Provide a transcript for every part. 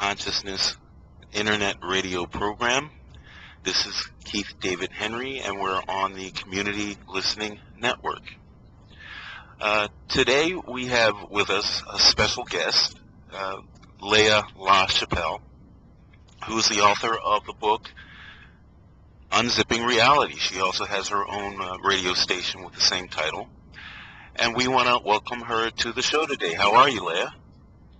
Consciousness Internet Radio program. This is Keith David Henry, and we're on the Community Listening Network. Today we have with us a special guest, Leah LaChapelle, who is the author of the book Unzipping Reality. She also has her own radio station with the same title. And we want to welcome her to the show today. How are you, Leah?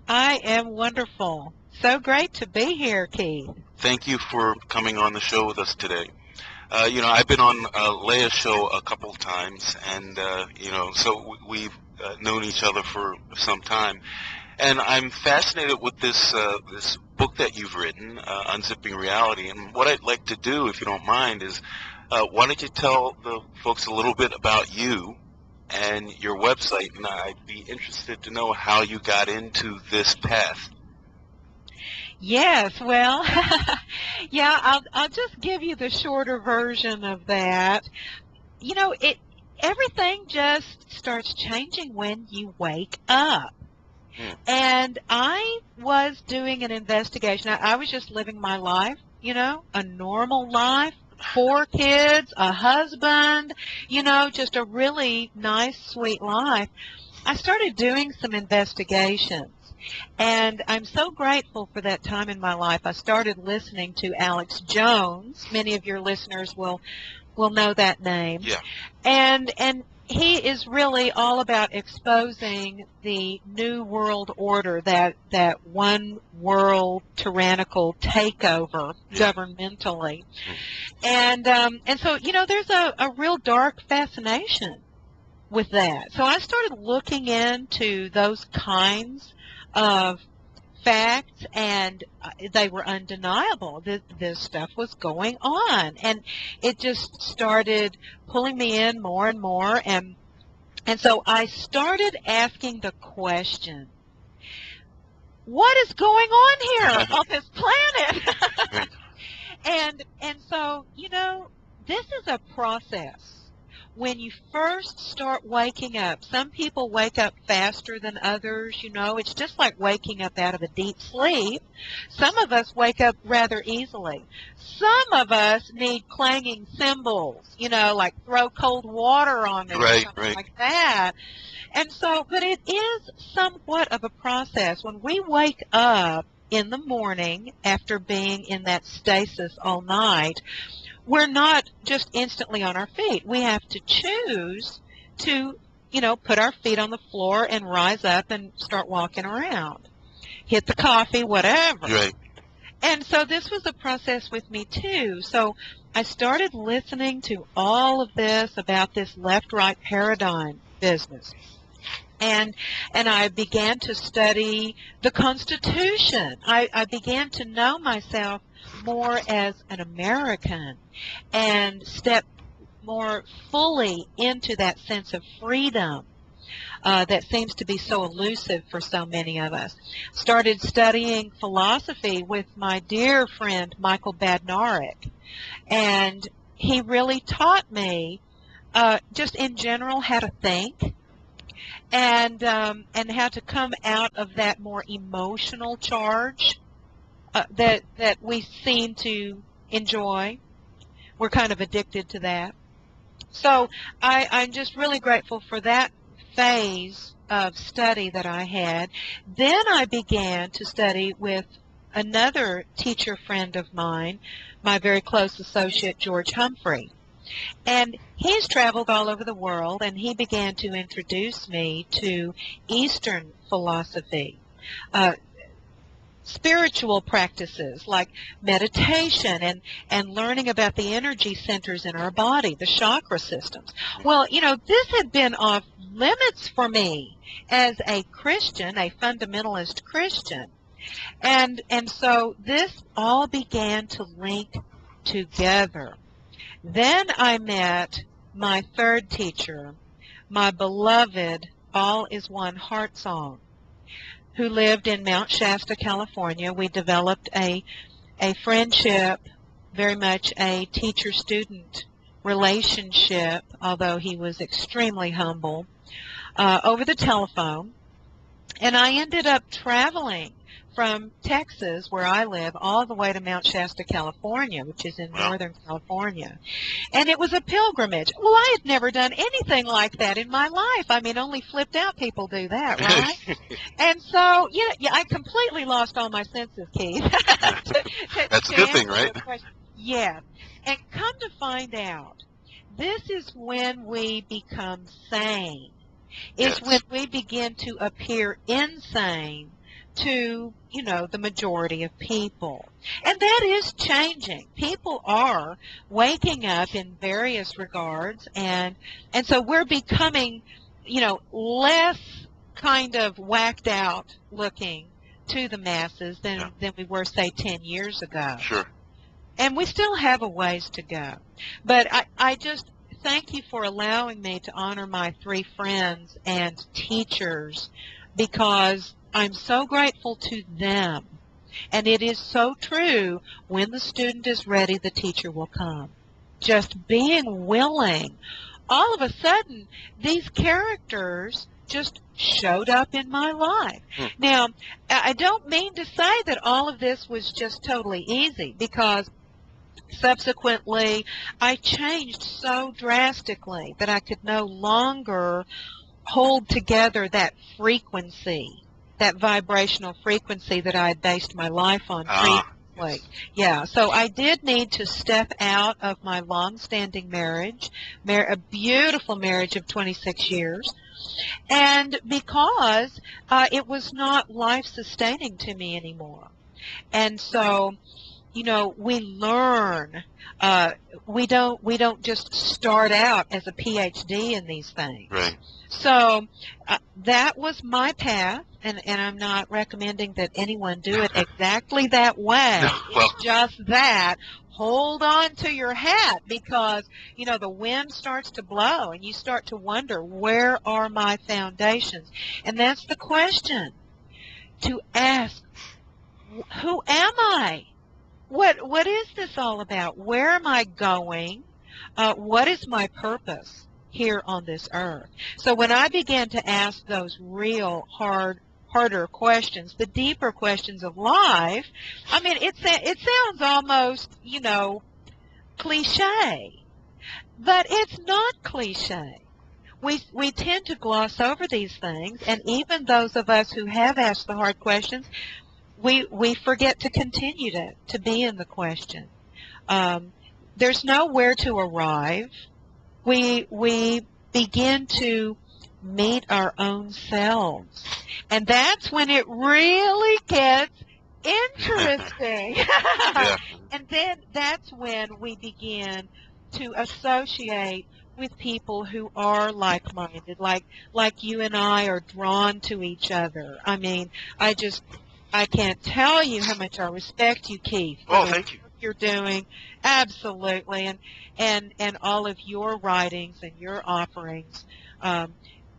I am wonderful. So great to be here, Keith. Thank you for coming on the show with us today. I've been on Leah's show a couple times, and, so we've known each other for some time. And I'm fascinated with this book that you've written, Unzipping Reality. And what I'd like to do, if you don't mind, is why don't you tell the folks a little bit about you and your website, and I'd be interested to know how you got into this path. Yes, well, yeah, I'll just give you the shorter version of that. Everything just starts changing when you wake up. And I was doing an investigation. I was just living my life, a normal life, 4 kids, a husband, just a really nice, sweet life. I started doing some investigations, and I'm so grateful for that time in my life. I started listening to Alex Jones. Many of your listeners will know that name. Yeah. And he is really all about exposing the new world order, that one world tyrannical takeover governmentally. And so, there's a real dark fascination with that. So I started looking into those kinds of facts, and they were undeniable. This stuff was going on, and it just started pulling me in more and more, and so I started asking the question, what is going on here on this planet? and so, this is a process. When you first start waking up, some people wake up faster than others, it's just like waking up out of a deep sleep. Some of us wake up rather easily. Some of us need clanging cymbals, like throw cold water on them or something like that. And so, but it is somewhat of a process. When we wake up in the morning after being in that stasis all night, we're not just instantly on our feet. We have to choose to, put our feet on the floor and rise up and start walking around, hit the coffee, whatever. Right. And so this was a process with me, too. So I started listening to all of this about this left-right paradigm business. And I began to study the Constitution. I began to know myself more as an American and step more fully into that sense of freedom that seems to be so elusive for so many of us. Started studying philosophy with my dear friend Michael Badnarik, and he really taught me just in general how to think, and how to come out of that more emotional charge that we seem to enjoy. We're kind of addicted to that. So I'm just really grateful for that phase of study that I had. Then I began to study with another teacher friend of mine, my very close associate, George Humphrey. And he's traveled all over the world, and he began to introduce me to Eastern philosophy, spiritual practices like meditation and learning about the energy centers in our body, the chakra systems. Well, this had been off limits for me as a Christian, a fundamentalist Christian. And so this all began to link together. Then I met my third teacher, my beloved All Is One Heart Song, who lived in Mount Shasta, California. We developed a friendship, very much a teacher-student relationship, although he was extremely humble, over the telephone. And I ended up traveling from Texas, where I live, all the way to Mount Shasta, California, which is in Wow. Northern California. And it was a pilgrimage. Well, I had never done anything like that in my life. I mean, only flipped out people do that, right? And so, yeah, I completely lost all my senses, Keith. That's a good thing, right? Yeah. And come to find out, this is when we become sane. Is Yes. when we begin to appear insane to, the majority of people. And that is changing. People are waking up in various regards, and so we're becoming, less kind of whacked out looking to the masses than we were, say, 10 years ago. Sure. And we still have a ways to go. But I just thank you for allowing me to honor my 3 friends and teachers, because I'm so grateful to them. And it is so true, when the student is ready, the teacher will come. Just being willing. All of a sudden, these characters just showed up in my life. Now, I don't mean to say that all of this was just totally easy, because subsequently I changed so drastically that I could no longer hold together that frequency, that vibrational frequency that I had based my life on previously. Yeah, so I did need to step out of my long-standing marriage, a beautiful marriage of 26 years, and because it was not life-sustaining to me anymore. And so, we learn. We don't just start out as a PhD in these things. Right. So that was my path, and I'm not recommending that anyone do it exactly that way. No, well, it's just that. Hold on to your hat, because, the wind starts to blow, and you start to wonder, where are my foundations? And that's the question to ask. Who am I? What is this all about? Where am I going? What is my purpose here on this earth? So when I began to ask those real harder questions, the deeper questions of life, I mean, it sounds almost, cliche, but it's not cliche. We tend to gloss over these things, and even those of us who have asked the hard questions, we forget to continue to be in the question. There's nowhere to arrive. We begin to meet our own selves, and that's when it really gets interesting. Yeah. And then that's when we begin to associate with people who are like-minded, like you and I are drawn to each other. I mean, I can't tell you how much I respect you, Keith. Oh, thank you. You're doing, absolutely, and all of your writings and your offerings.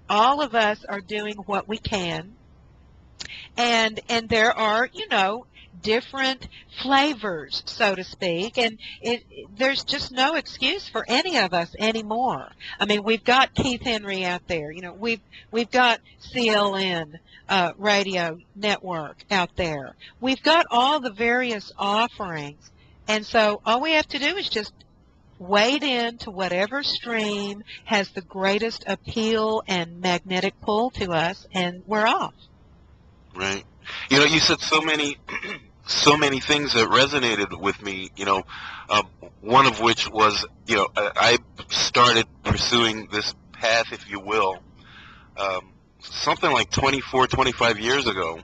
All of us are doing what we can, and there are, different flavors, so to speak, and there's just no excuse for any of us anymore. I mean, we've got Keith Henry out there, we've got CLN radio network out there. We've got all the various offerings, and so all we have to do is just wade into whatever stream has the greatest appeal and magnetic pull to us, and we're off. Right. You said so many things that resonated with me, one of which was, I started pursuing this path, if you will, something like 24, 25 years ago.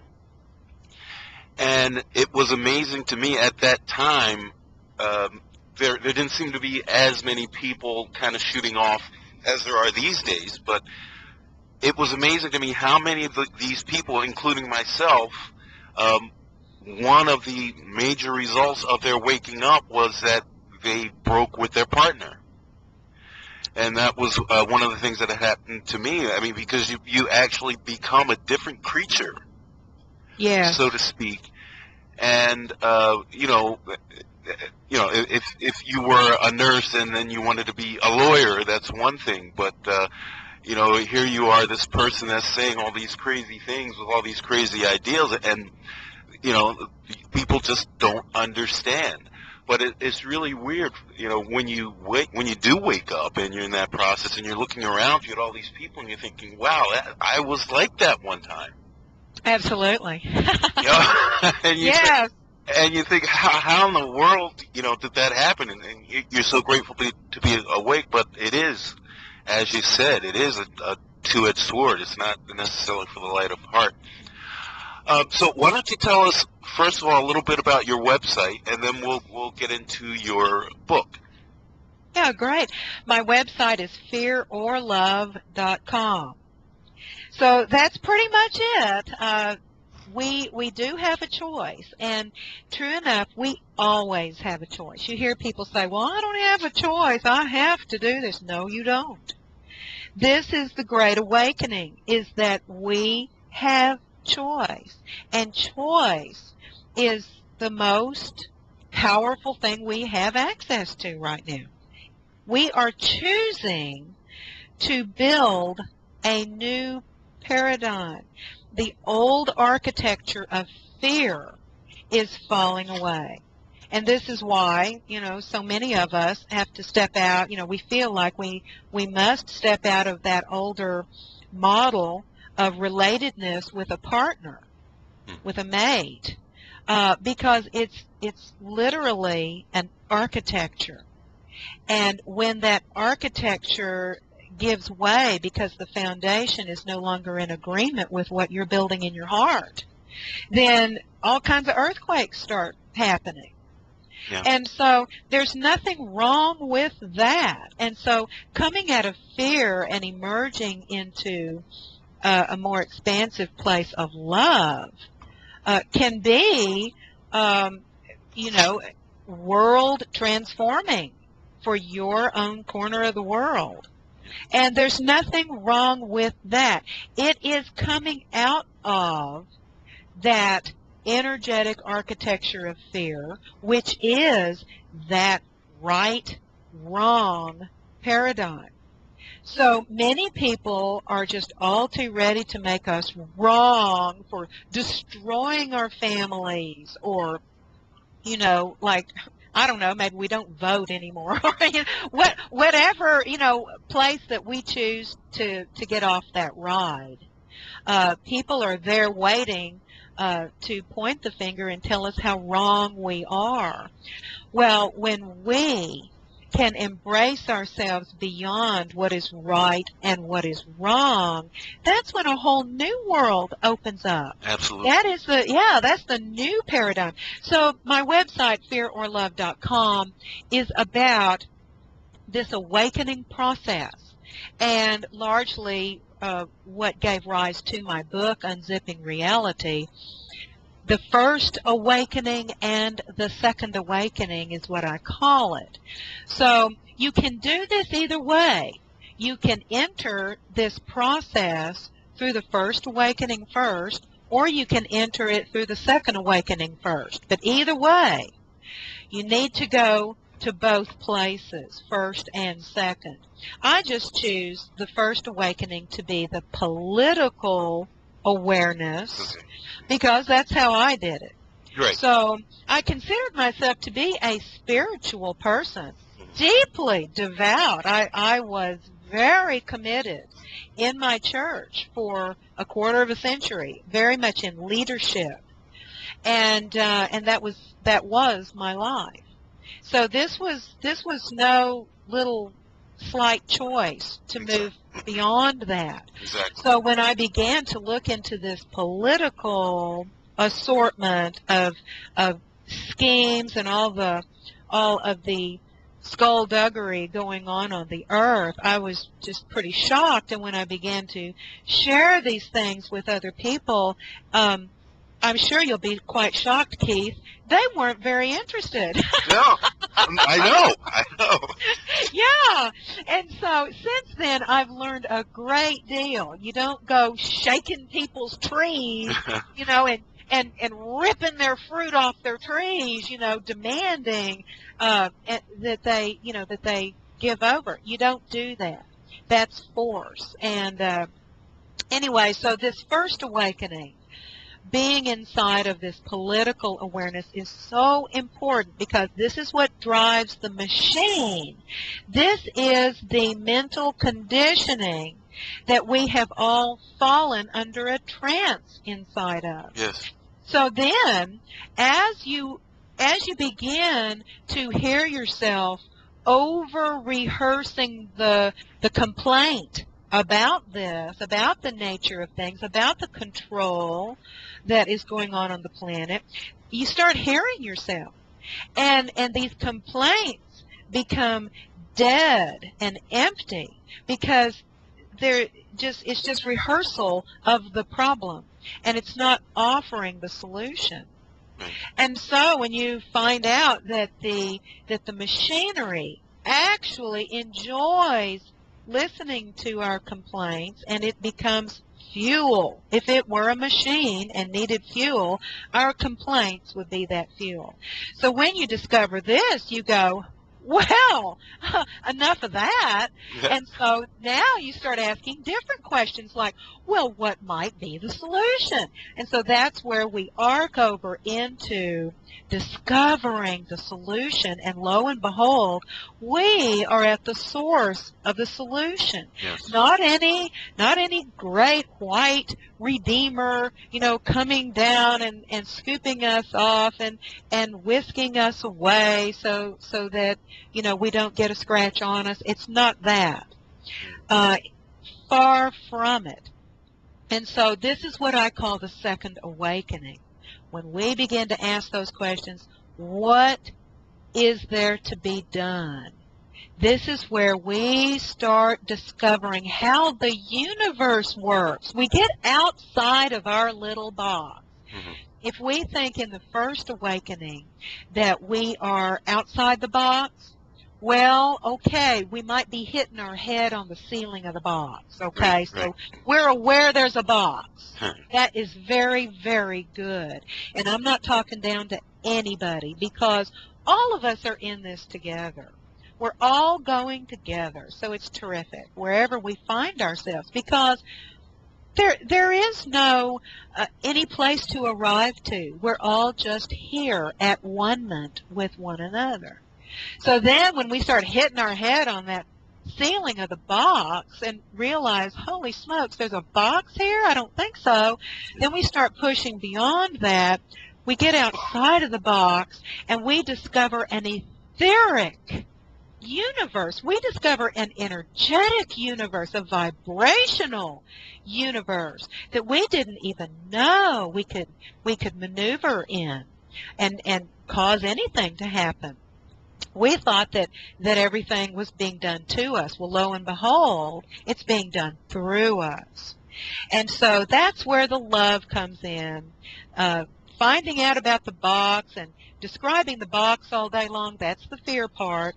And it was amazing to me at that time, there didn't seem to be as many people kind of shooting off as there are these days, but it was amazing to me how many of these people, including myself, one of the major results of their waking up was that they broke with their partner. And that was one of the things that had happened to me. I mean, because you actually become a different creature, so to speak. And, if you were a nurse and then you wanted to be a lawyer, that's one thing. But, here you are, this person that's saying all these crazy things with all these crazy ideals. And you know, people just don't understand. But it's really weird, you know, when you do wake up and you're in that process and you're looking around you at all these people and you're thinking, wow, I was like that one time. Absolutely. You know? and you think, Yes. and you think, how in the world, you know, did that happen? And you're so grateful to be awake, but it is, as you said, it is a two-edged sword. It's not necessarily for the light of heart. So why don't you tell us, first of all, a little bit about your website, and then we'll get into your book. Yeah, great. My website is fearorlove.com. So that's pretty much it. We do have a choice, and true enough, we always have a choice. You hear people say, well, I don't have a choice. I have to do this. No, you don't. This is the Great Awakening, is that we have choice. And choice is the most powerful thing we have access to right now. We are choosing to build a new paradigm. The old architecture of fear is falling away. And this is why, you know, so many of us have to step out. You know, we feel like we must step out of that older model of relatedness with a partner, with a mate, because it's literally an architecture. And when that architecture gives way because the foundation is no longer in agreement with what you're building in your heart, then all kinds of earthquakes start happening. Yeah. And so there's nothing wrong with that. And so coming out of fear and emerging into a more expansive place of love can be, you know, world transforming for your own corner of the world. And there's nothing wrong with that. It is coming out of that energetic architecture of fear, which is that right-wrong paradigm. So many people are just all too ready to make us wrong for destroying our families, or, you know, like, I don't know, maybe we don't vote anymore, or whatever, you know, place that we choose to get off that ride. People are there waiting to point the finger and tell us how wrong we are. Well, when we can embrace ourselves beyond what is right and what is wrong, that's when a whole new world opens up. Absolutely. That's the new paradigm. So my website, fearorlove.com, is about this awakening process, and largely what gave rise to my book, Unzipping Reality. The first awakening and the second awakening is what I call it. So you can do this either way. You can enter this process through the first awakening first, or you can enter it through the second awakening first. But either way, you need to go to both places, first and second. I just choose the first awakening to be the political awareness, because that's how I did it. Right. So I considered myself to be a spiritual person, deeply devout. I was very committed in my church for a quarter of a century, very much in leadership, and that was my life. So this was no little slight choice to move beyond that. Exactly. So when I began to look into this political assortment of schemes and all of the skullduggery going on the earth, I was just pretty shocked. And when I began to share these things with other people, I'm sure you'll be quite shocked, Keith, they weren't very interested. No, I know. Yeah, and so since then I've learned a great deal. You don't go shaking people's trees, you know, and ripping their fruit off their trees, you know, demanding that they give over. You don't do that. That's force. And anyway, so this first awakening being inside of this political awareness is so important because this is what drives the machine. This is the mental conditioning that we have all fallen under a trance inside of. Yes. So then, as you begin to hear yourself over rehearsing the complaint about this, about the nature of things, about the control that is going on the planet, you start hearing yourself. And these complaints become dead and empty because it's just rehearsal of the problem, and it's not offering the solution. And so when you find out that the machinery actually enjoys listening to our complaints, and it becomes fuel. If it were a machine and needed fuel, our complaints would be that fuel. So when you discover this, you go, well, enough of that. And so now you start asking different questions like, well, what might be the solution? And so that's where we arc over into discovering the solution. And lo and behold, we are at the source of the solution. Yes. Not any great white redeemer, coming down and scooping us off and whisking us away so that, we don't get a scratch on us. It's not that. Far from it. And so this is what I call the second awakening. When we begin to ask those questions, what is there to be done? This is where we start discovering how the universe works. We get outside of our little box. Mm-hmm. If we think in the first awakening that we are outside the box, well, okay, we might be hitting our head on the ceiling of the box, okay? So we're aware there's a box. That is very, very good. And I'm not talking down to anybody because all of us are in this together. We're all going together, so it's terrific wherever we find ourselves because there is no any place to arrive to. We're all just here at one-ment with one another. So then when we start hitting our head on that ceiling of the box and realize, holy smokes, there's a box here? I don't think so. Then we start pushing beyond that. We get outside of the box and we discover an etheric universe. We discover an energetic universe, a vibrational universe that we didn't even know we could maneuver in and cause anything to happen. We thought that everything was being done to us. Well, lo and behold, it's being done through us. And so that's where the love comes in. Finding out about the box and describing the box all day long, that's the fear part.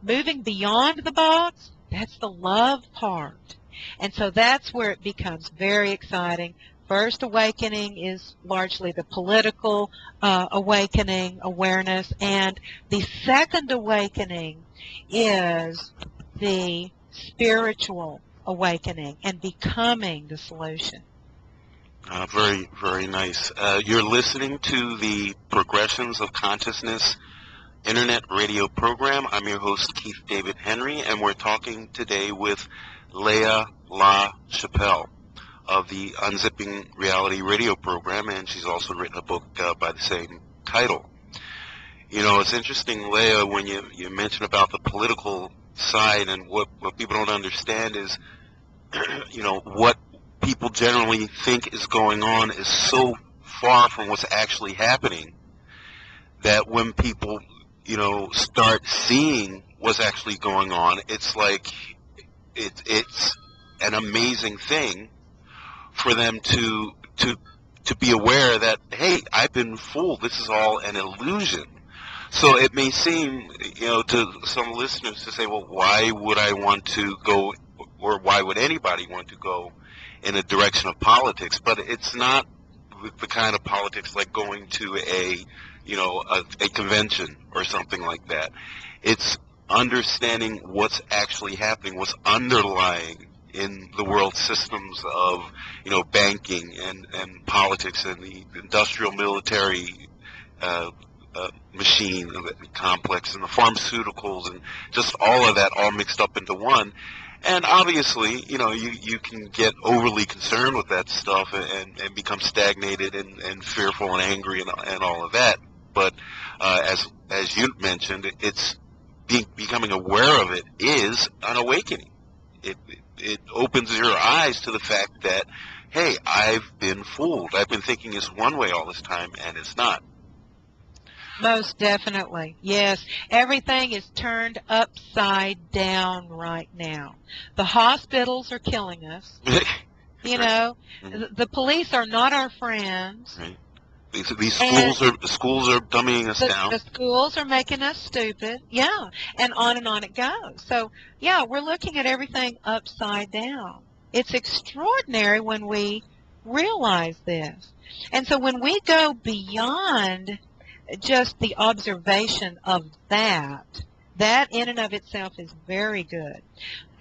Moving beyond the box, that's the love part. And so that's where it becomes very exciting. First awakening is largely the political awakening, awareness, and the second awakening is the spiritual awakening and becoming the solution. Very, very nice. You're listening to the Progressions of Consciousness Internet radio program. I'm your host, Keith David Henry, and we're talking today with Leah LaChapelle of the Unzipping reality radio program, and she's also written a book by the same title. It's interesting, Leah, when you mention about the political side, and what people don't understand is, what people generally think is going on is so far from what's actually happening that when people, start seeing what's actually going on, it's like it's an amazing thing for them to be aware that, hey, I've been fooled. This is all an illusion. So it may seem, to some listeners to say, well, why would I want to go, or why would anybody want to go in a direction of politics? But it's not the kind of politics like going to a convention or something like that. It's understanding what's actually happening, what's underlying, in the world systems of, banking and politics and the industrial military machine complex and the pharmaceuticals and just all of that all mixed up into one. And obviously, you can get overly concerned with that stuff and become stagnated and fearful and angry and all of that. But as you mentioned, it's becoming aware of it is an awakening. It opens your eyes to the fact that, hey, I've been fooled. I've been thinking it's one way all this time, and it's not. Most definitely, yes. Everything is turned upside down right now. The hospitals are killing us. The police are not our friends. Right. These schools are dumbing us down. The schools are making us stupid. Yeah, and on it goes. So, yeah, we're looking at everything upside down. It's extraordinary when we realize this. And so when we go beyond just the observation of that in and of itself is very good.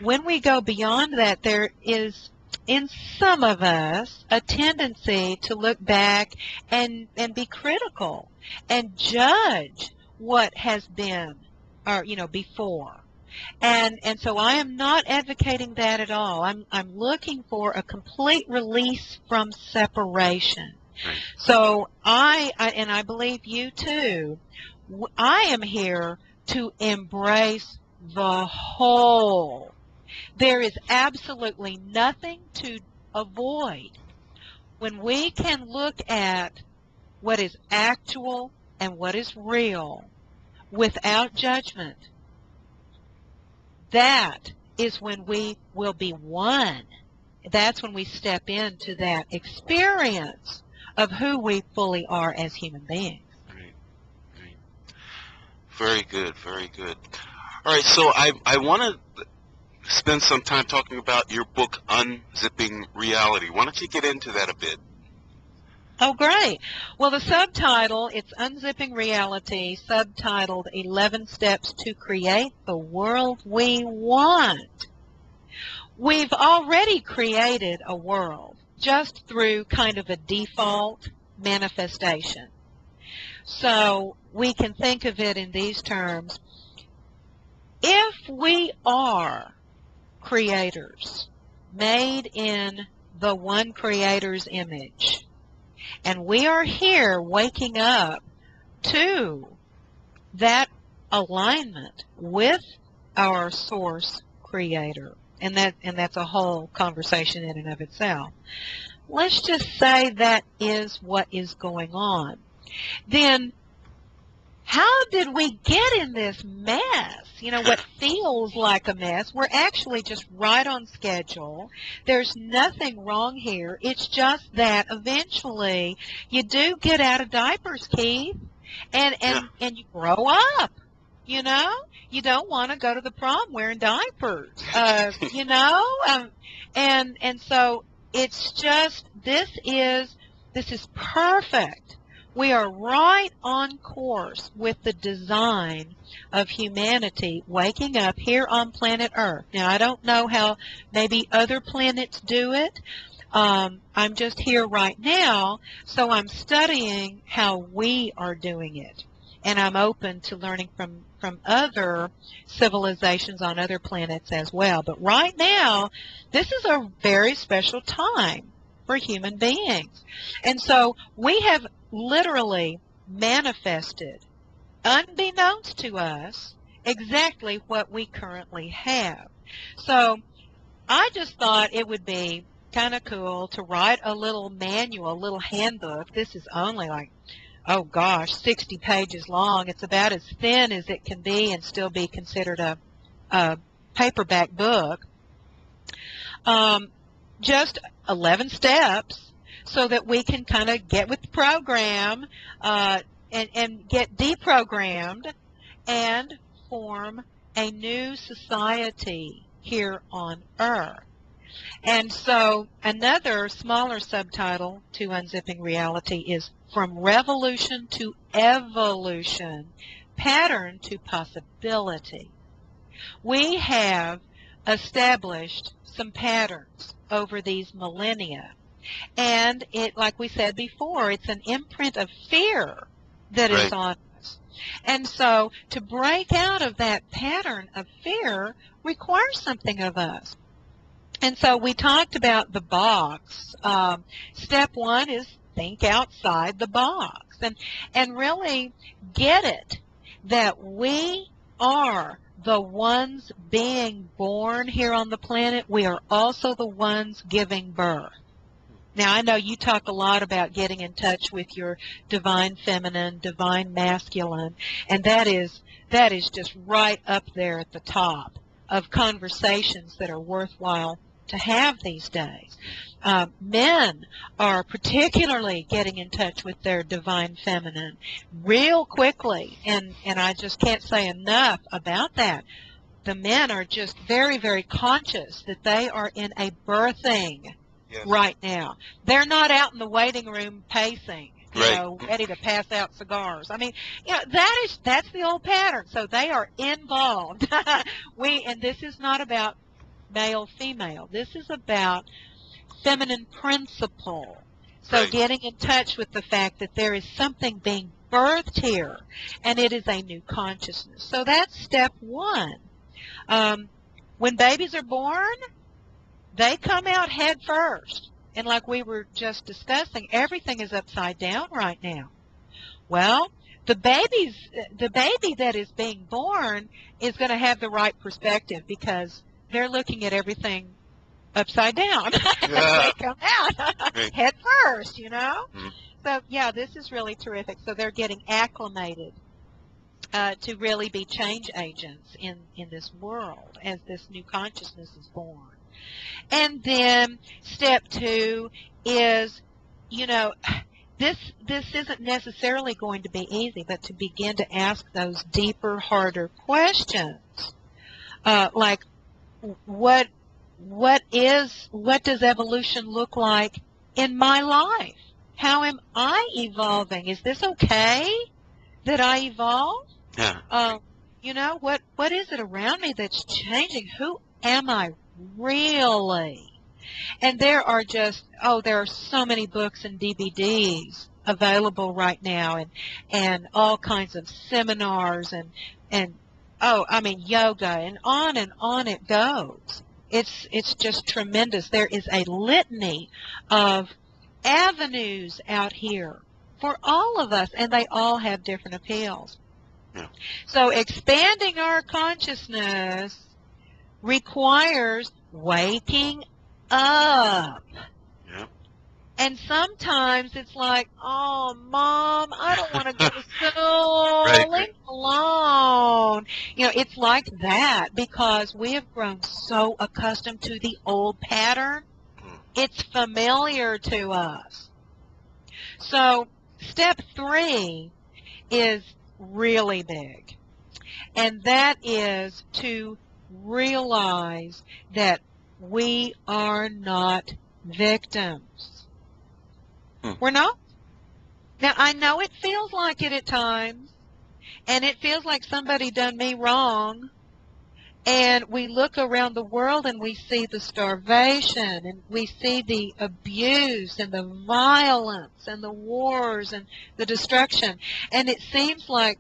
When we go beyond that, there is in some of us a tendency to look back and be critical and judge what has been or before. And so I am not advocating that at all. I'm looking for a complete release from separation. Right. So I believe you too, I am here to embrace the whole. There is absolutely nothing to avoid. When we can look at what is actual and what is real without judgment, that is when we will be one. That's when we step into that experience of who we fully are as human beings. Right. Very good, very good. All right, so I want to spend some time talking about your book, Unzipping Reality. Why don't you get into that a bit? Oh, great. Well, the subtitle, it's Unzipping Reality, subtitled 11 Steps to Create the World We Want. We've already created a world just through kind of a default manifestation. So we can think of it in these terms. If we are creators made in the one Creator's image, and we are here waking up to that alignment with our source creator, and that's a whole conversation in and of itself. Let's just say that is what is going on. Then how did we get in this mess? What feels like a mess. We're actually just right on schedule. There's nothing wrong here. It's just that eventually you do get out of diapers, Keith, and you grow up. You don't want to go to the prom wearing diapers. And so it's just this is perfect. We are right on course with the design of humanity waking up here on planet Earth. Now, I don't know how maybe other planets do it. I'm just here right now, so I'm studying how we are doing it. And I'm open to learning from other civilizations on other planets as well. But right now, this is a very special time for human beings. And so we have literally manifested, unbeknownst to us, exactly what we currently have. So I just thought it would be kind of cool to write a little manual, a little handbook. This is only like, 60 pages long. It's about as thin as it can be and still be considered a paperback book. Just 11 steps so that we can kind of get with the program and get deprogrammed and form a new society here on Earth. And so another smaller subtitle to Unzipping Reality is From Revolution to Evolution, Pattern to Possibility. We have established some patterns over these millennia. And it, like we said before, it's an imprint of fear that is Right. on us. And so to break out of that pattern of fear requires something of us. And so we talked about the box. Step one is think outside the box and really get it that we are the ones being born here on the planet. We are also the ones giving birth. Now, I know you talk a lot about getting in touch with your divine feminine, divine masculine, and that is just right up there at the top of conversations that are worthwhile to have these days. Men are particularly getting in touch with their divine feminine real quickly, and I just can't say enough about that. The men are just very, very conscious that they are in a birthing right now. They're not out in the waiting room pacing, ready to pass out cigars. I mean, that's the old pattern. So they are involved. And this is not about male, female. This is about feminine principle. So getting in touch with the fact that there is something being birthed here, and it is a new consciousness. So that's step one. When babies are born, they come out head first. And like we were just discussing, everything is upside down right now. Well, the baby that is being born is going to have the right perspective because they're looking at everything upside down. They come out head first, Mm-hmm. So, yeah, this is really terrific. So they're getting acclimated to really be change agents in this world as this new consciousness is born. And then step two is, this isn't necessarily going to be easy, but to begin to ask those deeper, harder questions, like what does evolution look like in my life? How am I evolving? Is this okay that I evolve? Yeah. What is it around me that's changing? Who am I really? And there are so many books and DVDs available right now, and all kinds of seminars and yoga, and on it goes. It's just tremendous. There is a litany of avenues out here for all of us, and they all have different appeals. Yeah. So expanding our consciousness requires waking up. Yeah. And sometimes it's like, oh, Mom, I don't want to go to school. Leave me alone. It's like that because we have grown so accustomed to the old pattern. It's familiar to us. So step three is really big, and that is to realize that we are not victims. We're not. Now, I know it feels like it at times, and it feels like somebody done me wrong, and we look around the world and we see the starvation, and we see the abuse and the violence and the wars and the destruction, and it seems like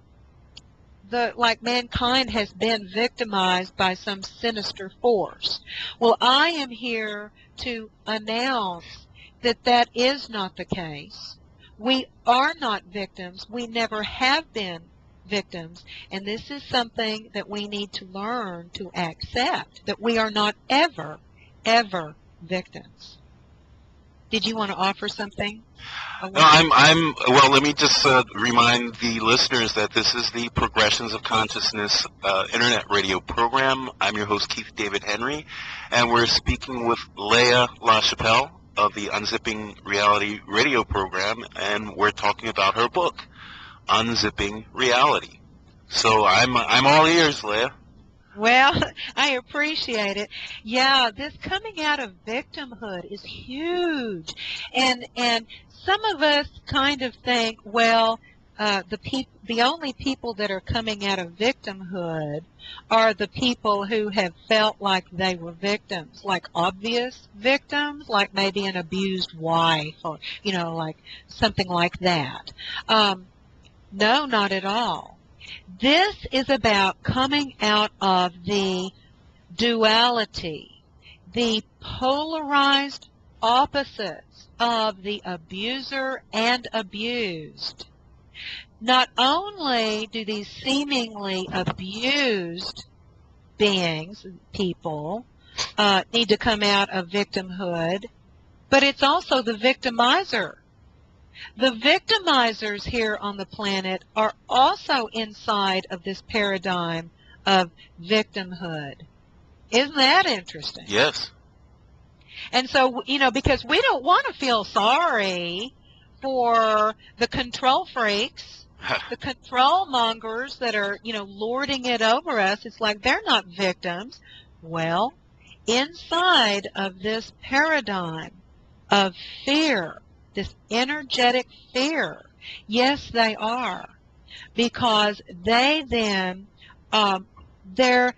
mankind has been victimized by some sinister force. Well, I am here to announce that is not the case. We are not victims. We never have been victims. And this is something that we need to learn to accept, that we are not ever, ever victims. Did you want to offer something? No, well, let me just remind the listeners that this is the Progressions of Consciousness internet radio program. I'm your host, Keith David Henry, and we're speaking with Leah LaChapelle of the Unzipping Reality radio program, and we're talking about her book, Unzipping Reality. So I'm all ears, Leah. Well, I appreciate it. Yeah, this coming out of victimhood is huge. And some of us kind of think, well, the only people that are coming out of victimhood are the people who have felt like they were victims, like obvious victims, like maybe an abused wife or, like something like that. No, not at all. This is about coming out of the duality, the polarized opposites of the abuser and abused. Not only do these seemingly abused beings, people, need to come out of victimhood, but it's also the victimizer. The victimizers here on the planet are also inside of this paradigm of victimhood. Isn't that interesting? Yes. And so, because we don't want to feel sorry for the control freaks, the control mongers that are, lording it over us. It's like they're not victims. Well, inside of this paradigm of fear, this energetic fear, yes, they are. Because they then, they're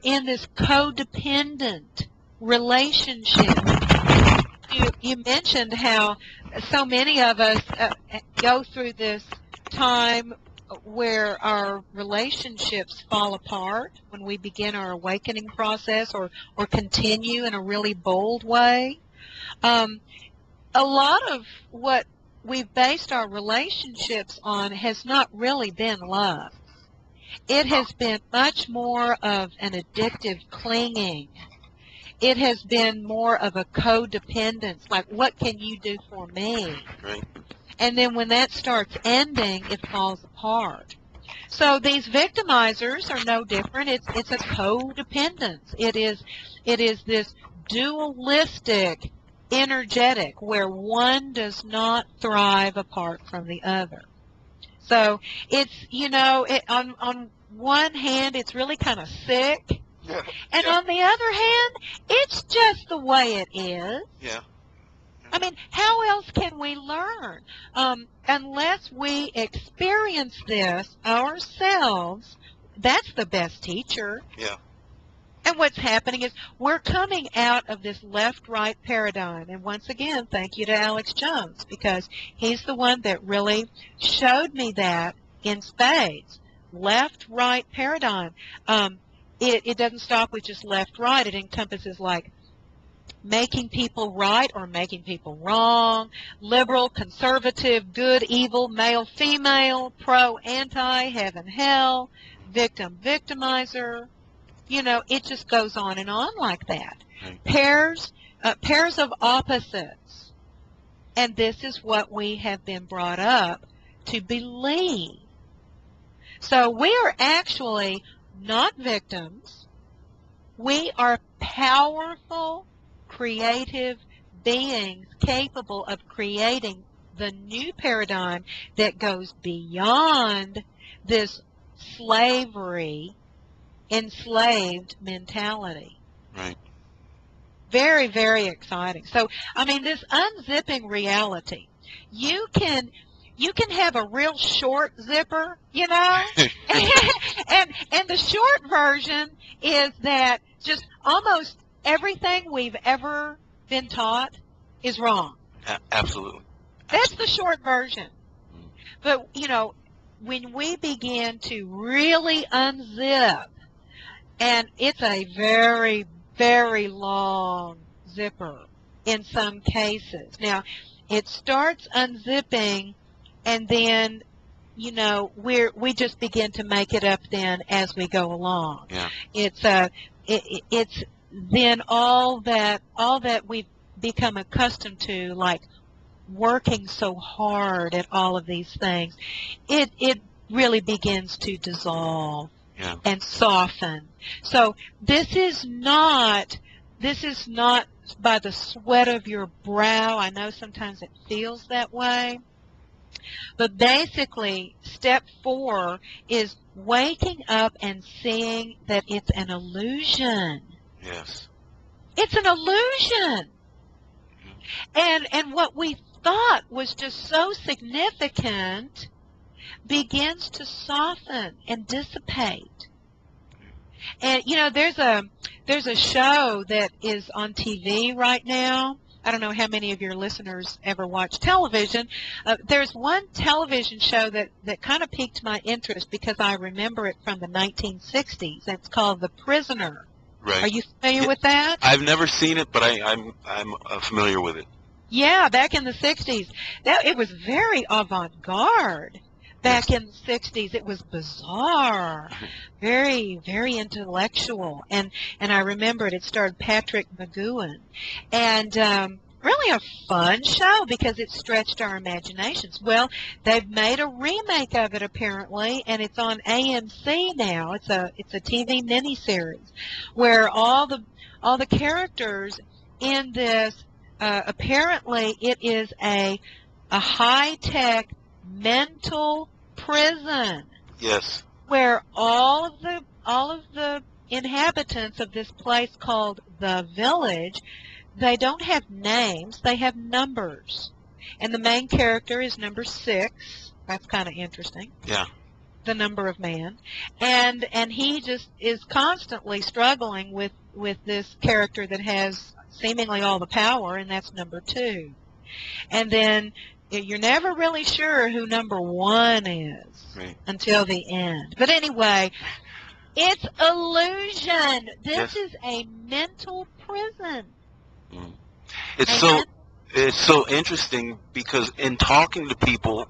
in this codependent relationship. You mentioned how so many of us go through this time where our relationships fall apart when we begin our awakening process or continue in a really bold way. A lot of what we've based our relationships on has not really been love. It has been much more of an addictive clinging. It has been more of a codependence, like what can you do for me? Right. And then when that starts ending, it falls apart. So these victimizers are no different. It's a codependence. It is this dualistic energetic where one does not thrive apart from the other. So it's, on one hand, it's really kind of sick. Yeah. And on the other hand, it's just the way it is. Yeah. I mean, how else can we learn? Unless we experience this ourselves, that's the best teacher. Yeah. And what's happening is we're coming out of this left-right paradigm. And once again, thank you to Alex Jones, because he's the one that really showed me that in spades. Left-right paradigm. It doesn't stop with just left-right. It encompasses like making people right or making people wrong, liberal, conservative, good, evil, male, female, pro, anti, heaven, hell, victim, victimizer. It just goes on and on like that. Right. Pairs of opposites. And this is what we have been brought up to believe. So we are actually not victims. We are powerful, creative beings capable of creating the new paradigm that goes beyond this slavery, enslaved mentality. Right. Very, very exciting. So, I mean, this unzipping reality, you can have a real short zipper, and the short version is that just almost everything we've ever been taught is wrong. Absolutely. That's the short version. But, when we begin to really unzip, and it's a very, very long zipper in some cases. Now, it starts unzipping, and then, we just begin to make it up then as we go along. Yeah. It's then all that we've become accustomed to, like working so hard at all of these things, it really begins to dissolve. Yeah. And soften. So this is not by the sweat of your brow. I know sometimes it feels that way. But basically, step 4 is waking up and seeing that it's an illusion. Yes. It's an illusion. And what we thought was just so significant begins to soften and dissipate. And you know, there's a show that is on TV right now. I don't know how many of your listeners ever watch television. There's one television show that kind of piqued my interest because I remember it from the 1960s. It's called The Prisoner. Right. Are you familiar with that? I've never seen it, but I'm familiar with it. Yeah, back in the 60s. It was very avant-garde. Back in the 60s, it was bizarre, very, very intellectual. And I remember it starred Patrick McGowan. And really a fun show because it stretched our imaginations. Well, they've made a remake of it apparently, and it's on AMC now. It's a TV miniseries where all the characters in this, apparently it is a high-tech mental prison. Yes. Where all of the inhabitants of this place called the Village, they don't have names, they have numbers. And the main character is number 6. That's kind of interesting. Yeah. The number of man. And he just is constantly struggling with this character that has seemingly all the power, and that's number 2. And then you're never really sure who number 1 is until the end. But anyway, it's illusion. This is a mental prison. It's so interesting because in talking to people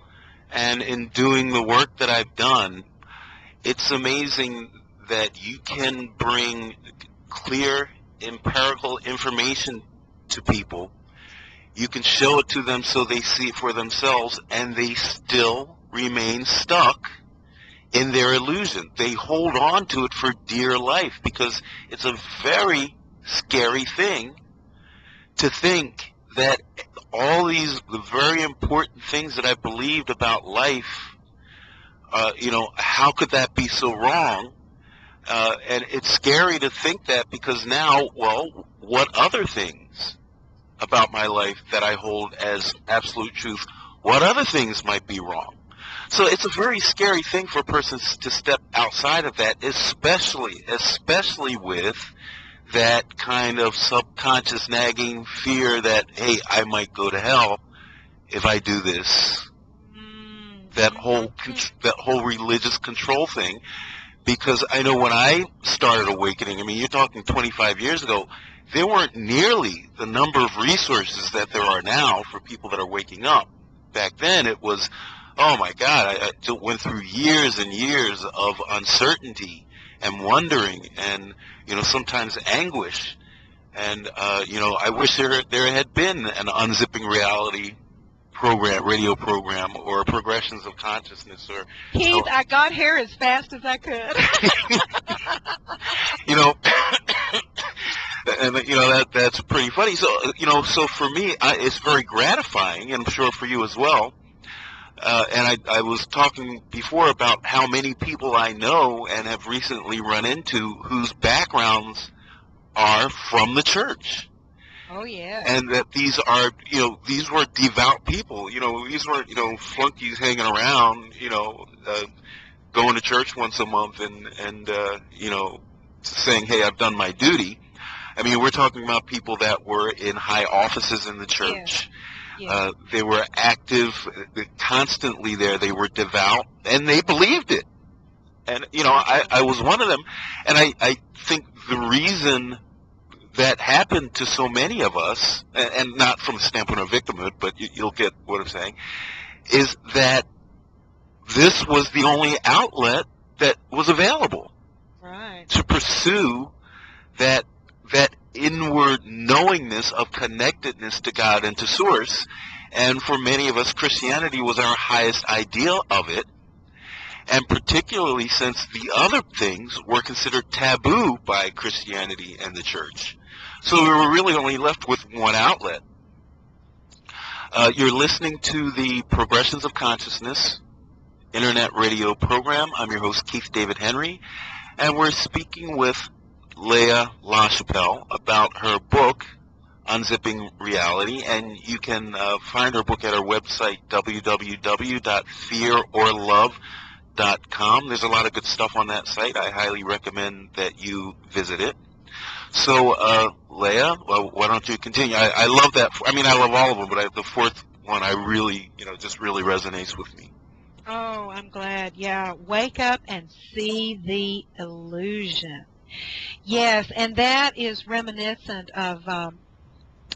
and in doing the work that I've done, it's amazing that you can bring clear empirical information to people. You can show it to them so they see it for themselves, and they still remain stuck in their illusion. They hold on to it for dear life because it's a very scary thing to think that all these very important things that I believed about life, how could that be so wrong? And it's scary to think that because now, well, what other things about my life that I hold as absolute truth, what other things might be wrong? So it's a very scary thing for a person to step outside of that, especially with that kind of subconscious nagging fear that, hey, I might go to hell if I do this. That whole religious control thing. Because I know when I started awakening, I mean, you're talking 25 years ago, there weren't nearly the number of resources that there are now for people that are waking up. Back then, it was, oh my God, I went through years and years of uncertainty and wondering and, sometimes anguish. And, I wish there had been an Unzipping Reality program, radio program, or Progressions of Consciousness, or Keith, I got here as fast as I could. And that's pretty funny. So so for me, it's very gratifying, and I'm sure for you as well. And I was talking before about how many people I know and have recently run into whose backgrounds are from the church. Oh, yeah. And that these are, these were devout people. These weren't, flunkies hanging around, going to church once a month and saying, hey, I've done my duty. I mean, we're talking about people that were in high offices in the church. Yeah. They were active, constantly there. They were devout, and they believed it. And, I was one of them. And I think the reason that happened to so many of us, and not from the standpoint of victimhood, but you'll get what I'm saying, is that this was the only outlet that was available to pursue that inward knowingness of connectedness to God and to Source. And for many of us, Christianity was our highest ideal of it, and particularly since the other things were considered taboo by Christianity and the church. So we were really only left with one outlet. You're listening to the Progressions of Consciousness internet radio program. I'm your host, Keith David Henry, and we're speaking with Leah LaChapelle about her book, Unzipping Reality, and you can find her book at our website, www.fearorlove.com. There's a lot of good stuff on that site. I highly recommend that you visit it. So, Leah, well, why don't you continue? I love that. I mean, I love all of them, but the fourth one, I really, just really resonates with me. Oh, I'm glad. Yeah, wake up and see the illusion. Yes, and that is reminiscent of,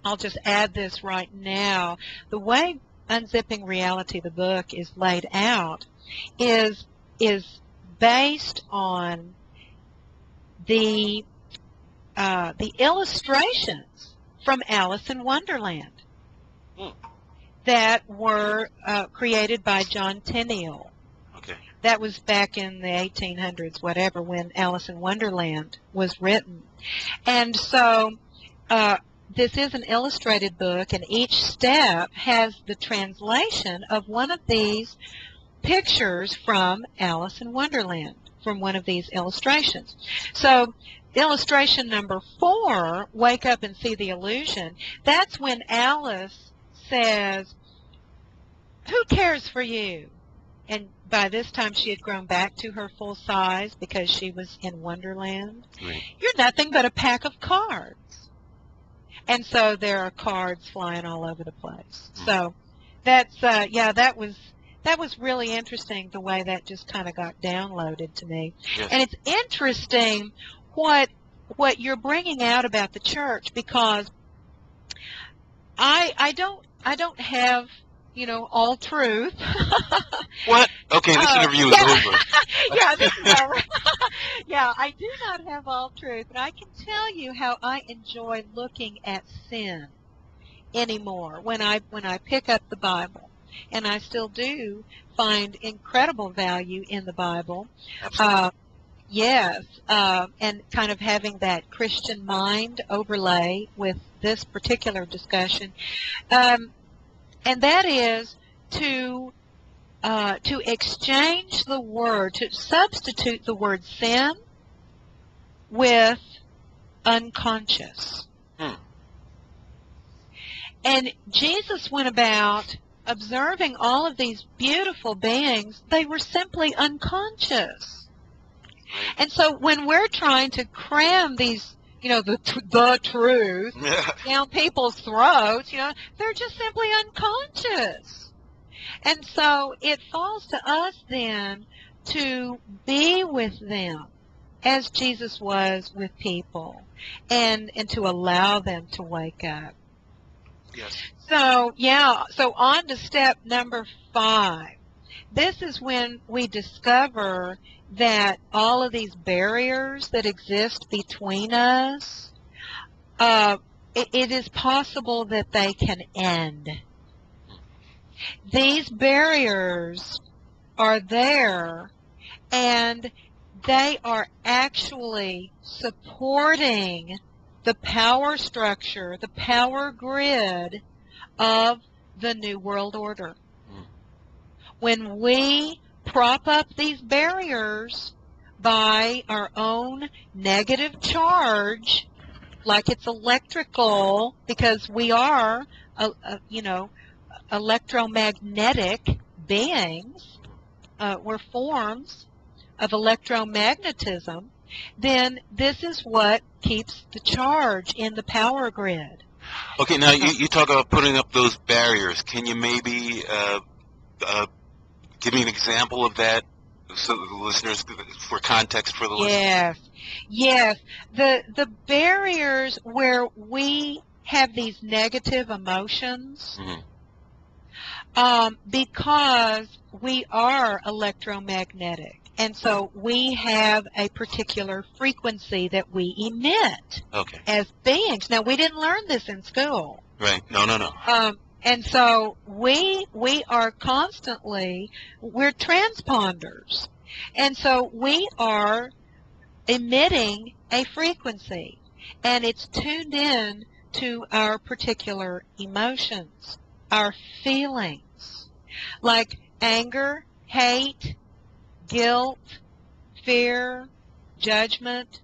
I'll just add this right now, the way Unzipping Reality, the book, is laid out is based on the illustrations from Alice in Wonderland that were created by John Tenniel. Okay. That was back in the 1800s, whatever, when Alice in Wonderland was written. And so this is an illustrated book, and each step has the translation of one of these pictures from Alice in Wonderland, from one of these illustrations. So illustration number 4, Wake Up and See the Illusion, that's when Alice says, "Who cares for you?" And by this time she had grown back to her full size because she was in Wonderland. Right. "You're nothing but a pack of cards." And so there are cards flying all over the place. So that's, that was really interesting, the way that just kind of got downloaded to me. Yes. And it's interesting what you're bringing out about the church, because I don't have, all truth. What? Okay, this interview is over. Yeah, this is over. Yeah, I do not have all truth, but I can tell you how I enjoy looking at sin anymore when I pick up the Bible, and I still do find incredible value in the Bible. Absolutely. Yes, and kind of having that Christian mind overlay with this particular discussion, and that is to exchange the word, to substitute the word sin with unconscious. And Jesus went about observing all of these beautiful beings. They were simply unconscious. And so when we're trying to cram these, the truth down people's throats, they're just simply unconscious. And so it falls to us then to be with them as Jesus was with people, and to allow them to wake up. Yes. So on to step number 5. This is when we discover that all of these barriers that exist between us, it is possible that they can end. These barriers are there, and they are actually supporting the power structure, the power grid of the New World Order. When we prop up these barriers by our own negative charge, like it's electrical, because we are, electromagnetic beings, we're forms of electromagnetism, then this is what keeps the charge in the power grid. Okay, now you talk about putting up those barriers. Can you maybe give me an example of that, so the listeners, for context for the listeners? Yes. The barriers where we have these negative emotions, because we are electromagnetic. And so we have a particular frequency that we emit as beings. Now, we didn't learn this in school. Right. No. And so we are constantly, we're transponders. And so we are emitting a frequency, and it's tuned in to our particular emotions, our feelings, like anger, hate, guilt, fear, judgment,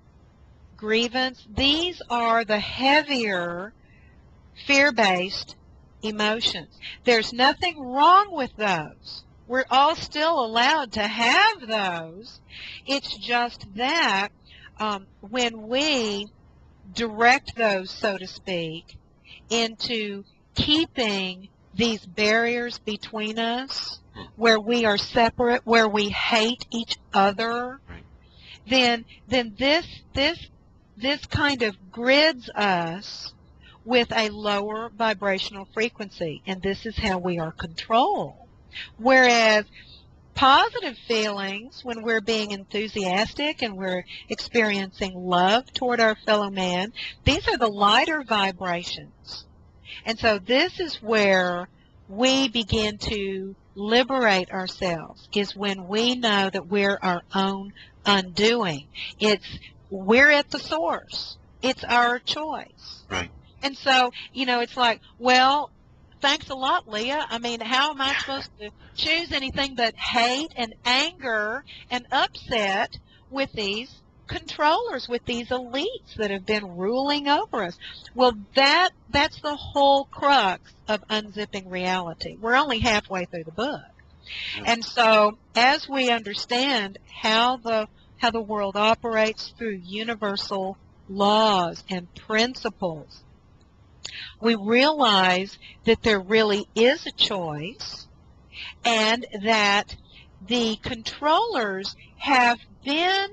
grievance. These are the heavier fear-based emotions. There's nothing wrong with those. We're all still allowed to have those. It's just that when we direct those, so to speak, into keeping these barriers between us, where we are separate, where we hate each other, then this kind of grids us with a lower vibrational frequency, and this is how we are controlled. Whereas positive feelings, when we're being enthusiastic and we're experiencing love toward our fellow man, these are the lighter vibrations. And so this is where we begin to liberate ourselves, is when we know that we're our own undoing. We're at the source. It's our choice. Right. And so, it's like, well, thanks a lot, Leah. I mean, how am I supposed to choose anything but hate and anger and upset with these controllers, with these elites that have been ruling over us? Well, that's the whole crux of Unzipping Reality. We're only halfway through the book. And so as we understand how the world operates through universal laws and principles, we realize that there really is a choice, and that the controllers have been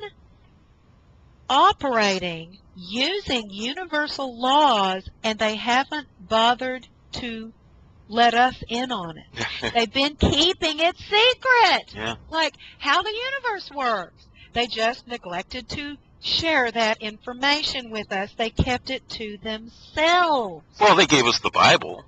operating using universal laws, and they haven't bothered to let us in on it. They've been keeping it secret, like how the universe works. They just neglected to share that information with us. They kept it to themselves. Well, they gave us the Bible.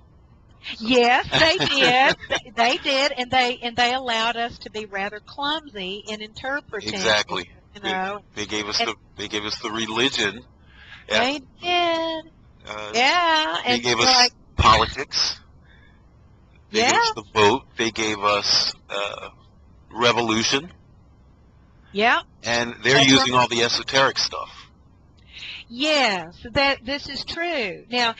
Yes, they did. They did, and they allowed us to be rather clumsy in interpreting. Exactly. You they gave us the religion. They did. They gave us politics. They gave us the vote. They gave us revolution. Yeah. And they're using all the esoteric stuff. Yes, this is true. Now,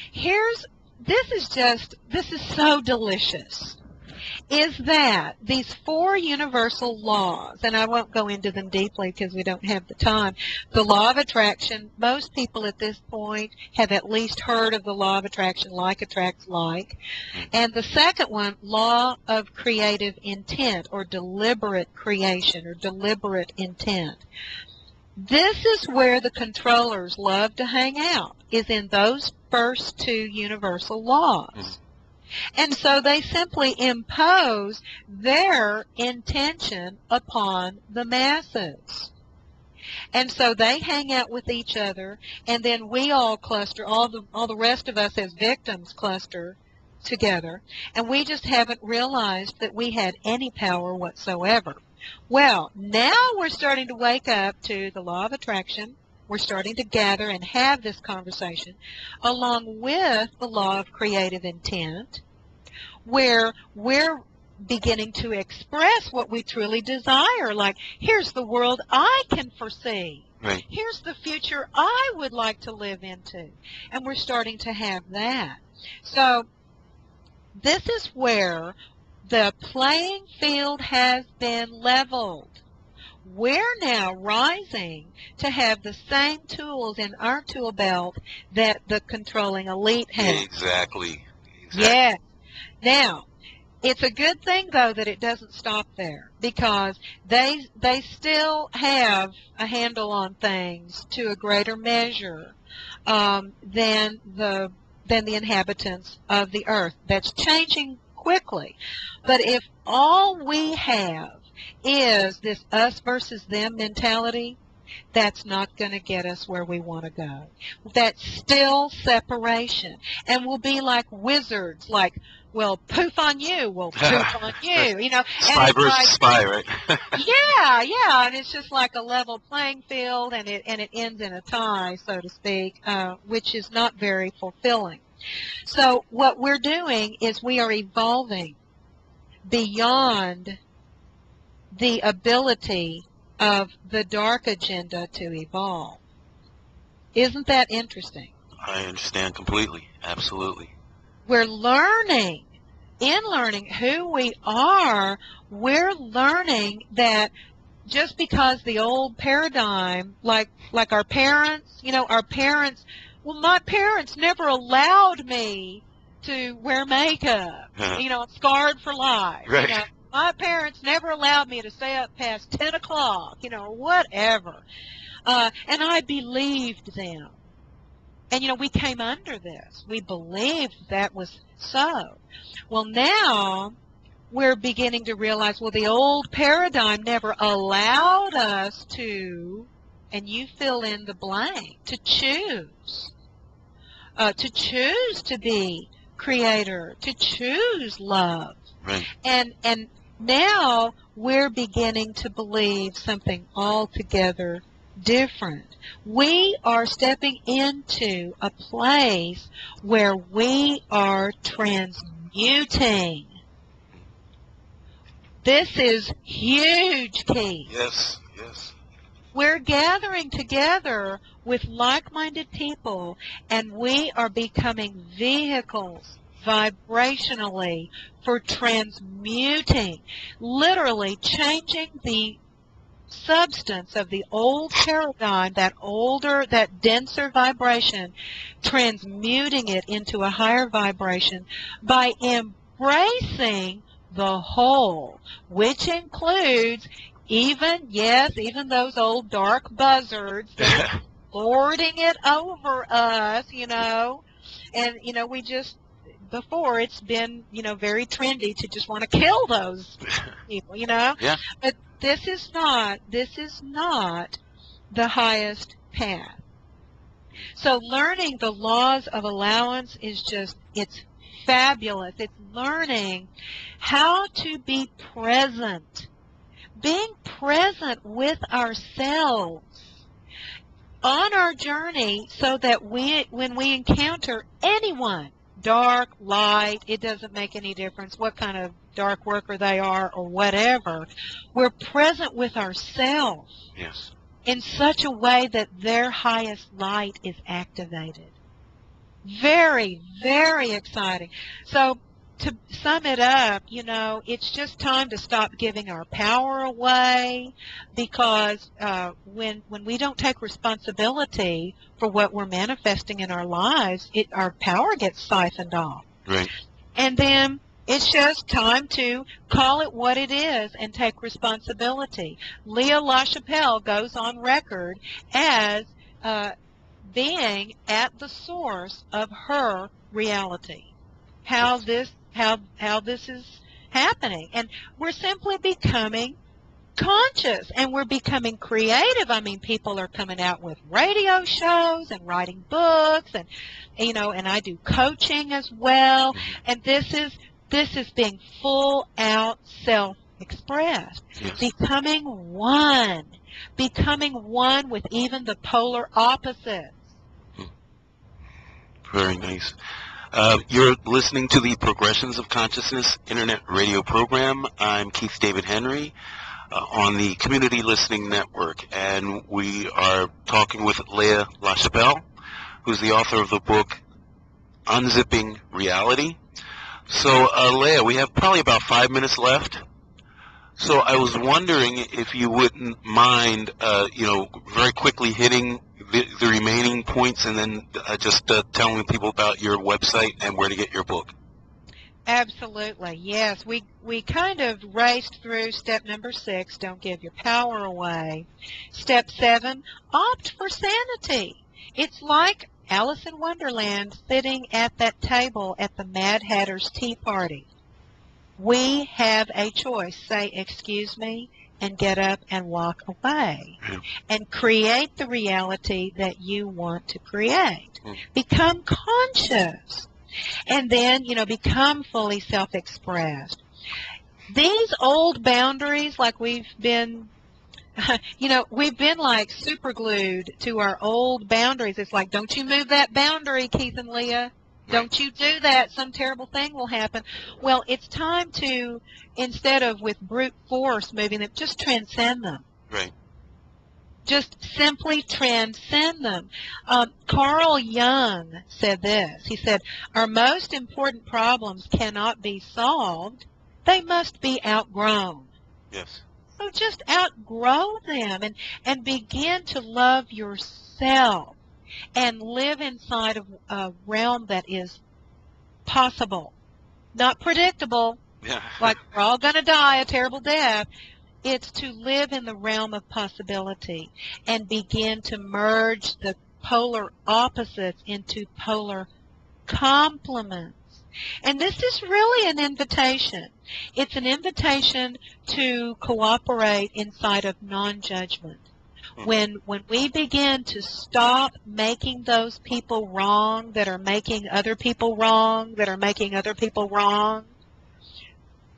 this is so delicious, is that these 4 universal laws, and I won't go into them deeply because we don't have the time. The law of attraction, most people at this point have at least heard of the law of attraction, like attracts like. And the second one, law of creative intent, or deliberate creation, or deliberate intent. This is where the controllers love to hang out, is in those first 2 universal laws. And so they simply impose their intention upon the masses. And so they hang out with each other, and then we all cluster, all the rest of us as victims cluster together, and we just haven't realized that we had any power whatsoever. Well, now we're starting to wake up to the law of attraction. We're starting to gather and have this conversation along with the law of creative intent, where we're beginning to express what we truly desire. Like, here's the world I can foresee. Right. Here's the future I would like to live into. And we're starting to have that. So this is where the playing field has been leveled. We're now rising to have the same tools in our tool belt that the controlling elite has. Exactly. Yeah. Now, it's a good thing, though, that it doesn't stop there, because they still have a handle on things to a greater measure than the inhabitants of the earth. That's changing quickly. But if all we have is this us versus them mentality, that's not going to get us where we want to go. That's still separation. And we'll be like wizards, like, well, poof on you, we'll poof on you, you know. Spy versus spy, right? yeah, and it's just like a level playing field, and it ends in a tie, so to speak, which is not very fulfilling. So what we're doing is we are evolving beyond the ability of the dark agenda to evolve. Isn't that interesting? I understand completely. Absolutely. We're learning. In learning who we are, we're learning that just because the old paradigm, like our parents, our parents, well, my parents never allowed me to wear makeup. I'm scarred for life. Right. My parents never allowed me to stay up past 10 o'clock, whatever. And I believed them. And, we came under this. We believed that was so. Well, now we're beginning to realize, well, the old paradigm never allowed us to, and you fill in the blank, to choose to be creator, to choose love. Right. And now we're beginning to believe something altogether different. We are stepping into a place where we are transmuting. This is huge, Keith. Yes, yes. We're gathering together with like-minded people, and we are becoming vehicles vibrationally for transmuting, literally changing the substance of the old paradigm, that denser vibration, transmuting it into a higher vibration by embracing the whole, which includes even those old dark buzzards that are lording it over us, and, we just, before it's been, very trendy to just want to kill those people, Yeah. But this is not the highest path. So learning the laws of allowance is it's fabulous. It's learning how to be present, being present with ourselves on our journey, so that when we encounter anyone, dark, light, it doesn't make any difference what kind of dark worker they are or whatever, we're present with ourselves. Yes. In such a way that their highest light is activated. Very, very exciting. So to sum it up, it's just time to stop giving our power away, because when we don't take responsibility for what we're manifesting in our lives, our power gets siphoned off. Right. And then it's just time to call it what it is and take responsibility. Leah LaChapelle goes on record as being at the source of her reality. How this is happening. And we're simply becoming conscious, and we're becoming creative. I mean, people are coming out with radio shows and writing books, and and I do coaching as well. And this is being full out self-expressed. Yes. Becoming one with even the polar opposites. Very nice. You're listening to the Progressions of Consciousness Internet Radio Program. I'm Keith David Henry on the Community Listening Network, and we are talking with Leah LaChapelle, who's the author of the book Unzipping Reality. So, Leah, we have probably about 5 minutes left. So I was wondering if you wouldn't mind, very quickly hitting the remaining points, and then just telling people about your website and where to get your book. Absolutely, yes. We kind of raced through step number 6, don't give your power away. Step 7, opt for sanity. It's like Alice in Wonderland sitting at that table at the Mad Hatter's tea party. We have a choice. Say, excuse me, and get up and walk away. And create the reality that you want to create. Become conscious. And then, become fully self-expressed. These old boundaries, like we've been like super glued to our old boundaries. It's like, don't you move that boundary, Keith and Leah. Don't you do that. Some terrible thing will happen. Well, it's time to, instead of with brute force moving them, just transcend them. Right. Just simply transcend them. Carl Jung said this. He said, our most important problems cannot be solved. They must be outgrown. Yes. So just outgrow them and begin to love yourself and live inside of a realm that is possible. Not predictable, Yeah. like we're all going to die a terrible death. It's to live in the realm of possibility and begin to merge the polar opposites into polar complements. And this is really an invitation. It's an invitation to cooperate inside of non-judgment. When we begin to stop making those people wrong that are making other people wrong, that are making other people wrong,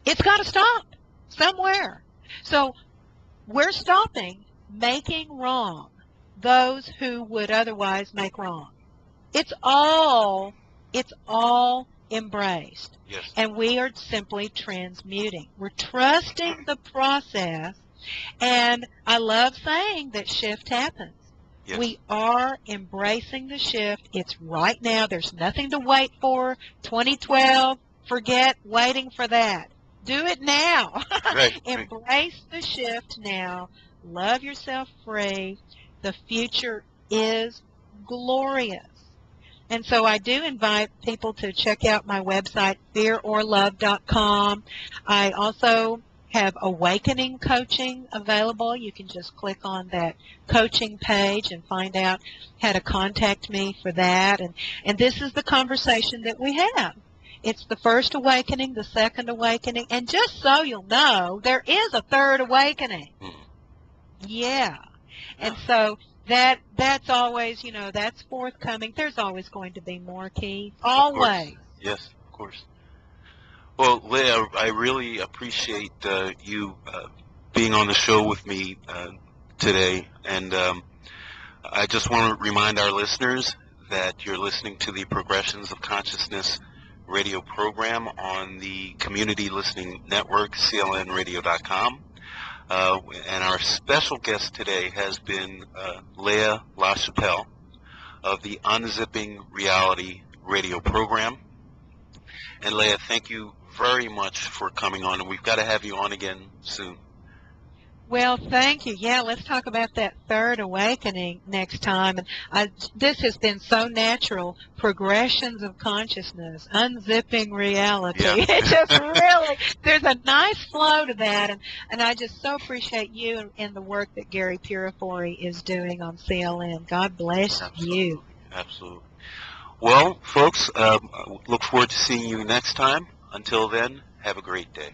it's got to stop somewhere. So we're stopping making wrong those who would otherwise make wrong. It's all embraced. Yes. And we are simply transmuting. We're trusting the process. And I love saying that shift happens. Yes. We are embracing the shift. It's right now. There's nothing to wait for. 2012, forget waiting for that. Do it now. Right. Embrace the shift now. Love yourself free. The future is glorious. And so I do invite people to check out my website, fearorlove.com. I also have awakening coaching available. You can just click on that coaching page and find out how to contact me for that. And this is the conversation that we have. It's the first awakening, the second awakening, and just so you'll know, there is a third awakening. Yeah. And so that's always, that's forthcoming. There's always going to be more, Keith. Always. Yes, of course. Well, Leah, I really appreciate you being on the show with me today. And I just want to remind our listeners that you're listening to the Progressions of Consciousness radio program on the Community Listening Network, clnradio.com. And our special guest today has been Leah LaChapelle of the Unzipping Reality radio program. And Leah, thank you very much for coming on, and we've got to have you on again soon. Well, thank you. Yeah, let's talk about that third awakening next time. And this has been so natural. Progressions of consciousness, unzipping reality. Yeah. It just really, there's a nice flow to that. And I just so appreciate you and the work that Gary Purifori is doing on CLN. God bless you. Absolutely. Well, folks, look forward to seeing you next time. Until then, have a great day.